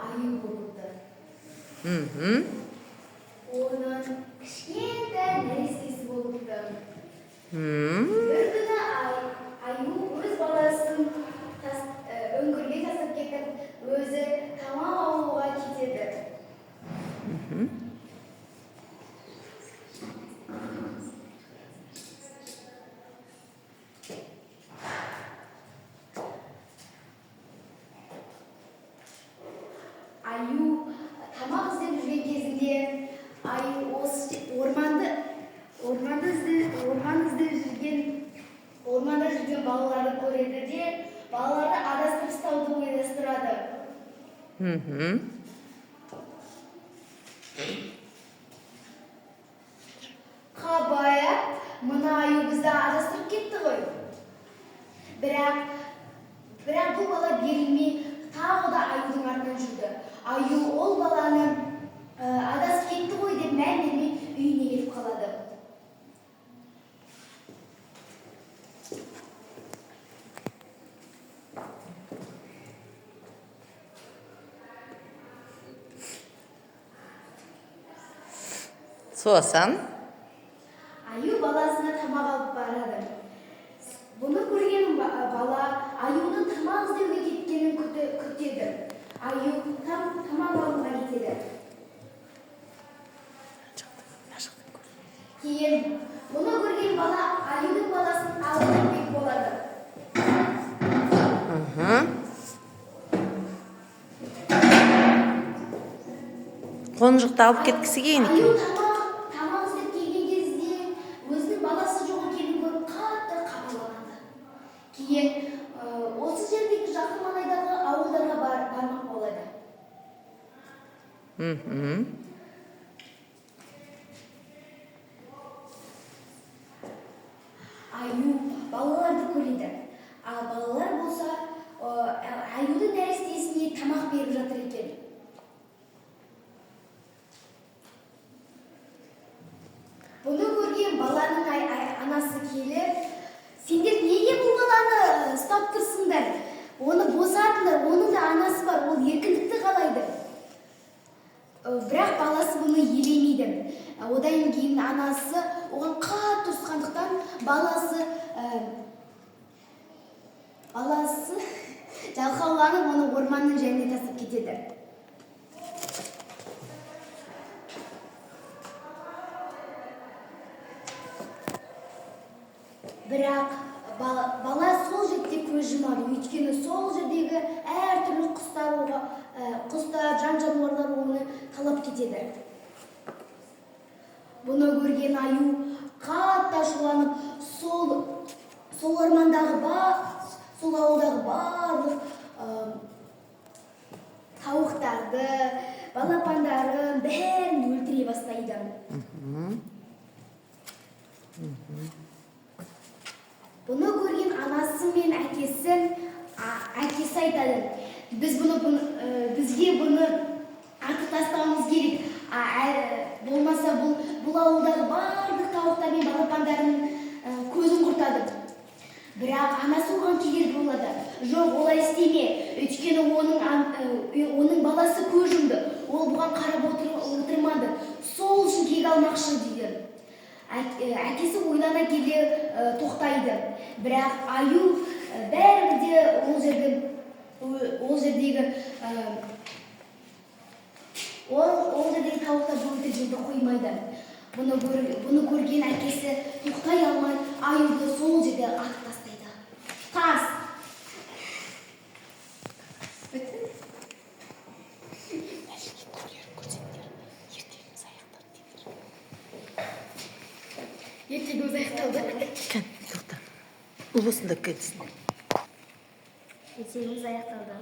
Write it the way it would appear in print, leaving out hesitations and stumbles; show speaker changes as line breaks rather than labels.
аю болыпты. Оның кішкентай нәрестесі болыпты. Бір күні аю өз баласын үңгірге тастап кетіп, өзі тамақ алуға кетеді. Аю тамақ іздеп жүрген кезінде аю осы орманда жүрген балаларды көреді де, балаларды адастырып ұстауды ойластырады. Қабая, мына аю бізді адастырып кетті ғой. Бірақ бұл бала берілмей тағы да аюдың артынан жүрді. Аю ол баланы адасып кетті ғой деп мән бермей үйіне келіп қалады.
Сосын?
Аю баласына тамақ алып барады. Бұны көрген бала аюдың тамақ іздеуге кеткенін күтеді. Аю тамақ алуға кетеді. Кейін бұны көрген бала аюдың баласын алдырмек болады.
Қонжықты алып кеткісі келген екен.
Аю тамақ іздеп келген кезде өзінің баласы жоқ екенін көріп қатты қапаланады. Кейін осы жердегі жақын маңайдағы ауылдарға бармақ болады. Аю балаларды көреді. Ал балалар болса аюдың нәрестесіне тамақ беріп жатыр екен. Бұны көрген баланың анасы келіп, сендер неге бұл баланы ұстап тұрсыңдар? Оны босатыңдар, оның да анасы бар, ол еркіндікті қалайды. Бірақ баласы бұны елемейді. Одан кейін анасы оған қатты ұрысқандықтан баласы жалқауланып оны орманның жеріне тастап кетеді. Бірақ бала сол жерде көз жұмады, өйткені сол жердегі әртүрлі құстар, жан-жануарлар оны талап кетеді. Бұны көрген аю қатты ашуланып, сол ормандағы сол ауылдағы барлық тауықтарды, балапандарын бәрін өлтіре бастайды. Бұны көрген анасы мен әкесі айтады, бізге бұны атып тастауымыз керек. Болмаса бұл ауылдағы барлық тауықтар мен балапандардың көзін құртады. Бірақ анасы оған кедергі болады. Жоқ, олай істеме, өйткені оның баласы көз жұмды. Ол бұған қарап отырмады. Сол үшін кек алмақшы дейді. Әкесі ойлана келе тоқтайды. Бірақ аю бәрібір де ол жердегі тауықтарды өлтіруді қоймайды. Бұны көрген әкесі тоқтай алмай аюды сол жерде атып тастайды. Тас! Ертегіміз аяқталды.
Тоқта. Ұлысында кетсін.
Ертегіміз аяқталды.